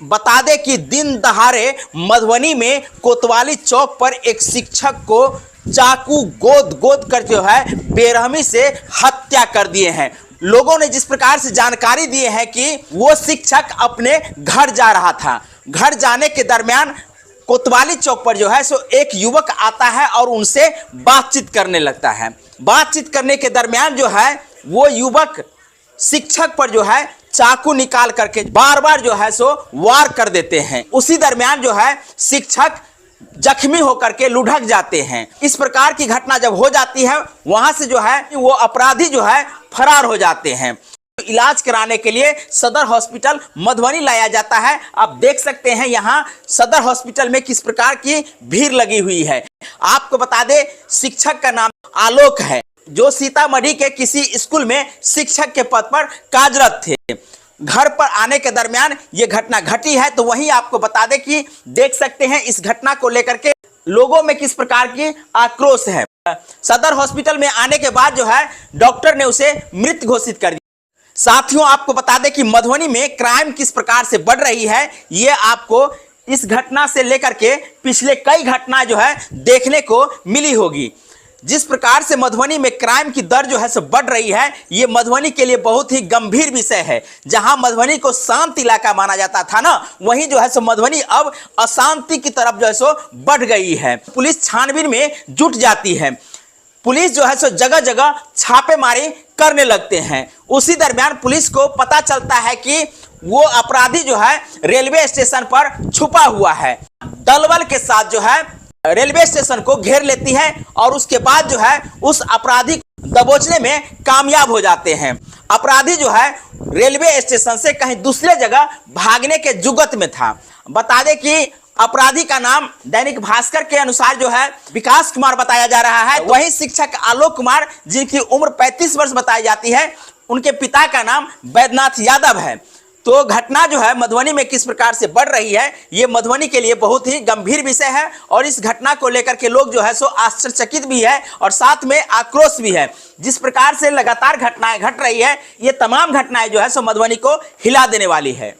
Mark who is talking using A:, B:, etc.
A: बता दें कि दिन दहाड़े मधुबनी में कोतवाली चौक पर एक शिक्षक को चाकू गोद गोद कर जो है बेरहमी से हत्या कर दिए हैं। लोगों ने जिस प्रकार से जानकारी दिए हैं कि वो शिक्षक अपने घर जा रहा था। घर जाने के दरमियान कोतवाली चौक पर जो है सो एक युवक आता है और उनसे बातचीत करने लगता है। बातचीत करने के दरमियान जो है वो युवक शिक्षक पर जो है चाकू निकाल करके बार बार जो है सो वार कर देते हैं। उसी दरमियान जो है शिक्षक जख्मी होकर के लुढ़क जाते हैं। इस प्रकार की घटना जब हो जाती है वहां से जो है वो अपराधी जो है फरार हो जाते हैं। इलाज कराने के लिए सदर हॉस्पिटल मधुबनी लाया जाता है। आप देख सकते हैं यहाँ सदर हॉस्पिटल में किस प्रकार की भीड़ लगी हुई है। आपको बता दें शिक्षक का नाम आलोक है, जो सीतामढ़ी के किसी स्कूल में शिक्षक के पद पर कार्यरत थे। घर पर आने के दरमियान ये घटना घटी है। तो वहीं आपको बता दें कि देख सकते हैं इस घटना को लेकर के लोगों में किस प्रकार की आक्रोश है। सदर हॉस्पिटल में आने के बाद जो है डॉक्टर ने उसे मृत घोषित कर दिया। साथियों, आपको बता दें कि मधुबनी में क्राइम किस प्रकार से बढ़ रही है, ये आपको इस घटना से लेकर के पिछले कई घटनाएं जो है देखने को मिली होगी। जिस प्रकार से मधुबनी में क्राइम की दर जो है सो बढ़ रही है, ये मधुबनी के लिए बहुत ही गंभीर विषय है। जहां मधुबनी को शांत इलाका माना जाता था ना, वहीं जो है सो मधुबनी अब अशांति की तरफ जो है सो बढ़ गई है। पुलिस छानबीन में जुट जाती है। पुलिस जो है सो जगह जगह छापेमारी करने लगते हैं। उसी दरमियान पुलिस को पता चलता है कि वो अपराधी जो है रेलवे स्टेशन पर छुपा हुआ है। दलबल के साथ जो है रेलवे स्टेशन को घेर लेती है और उसके बाद जो है उस अपराधी को दबोचने में कामयाब हो जाते हैं। अपराधी जो है रेलवे स्टेशन से कहीं दूसरे जगह भागने के जुगत में था। बता दें कि अपराधी का नाम दैनिक भास्कर के अनुसार जो है विकास कुमार बताया जा रहा है। वहीं शिक्षक आलोक कुमार, जिनकी उम्र 35 वर्ष बताई जाती है, उनके पिता का नाम बैद्यनाथ यादव है। तो घटना जो है मधुबनी में किस प्रकार से बढ़ रही है, ये मधुबनी के लिए बहुत ही गंभीर विषय है। और इस घटना को लेकर के लोग जो है सो आश्चर्यचकित भी है और साथ में आक्रोश भी है। जिस प्रकार से लगातार घटनाएं घट रही है, ये तमाम घटनाएं जो है सो मधुबनी को हिला देने वाली है।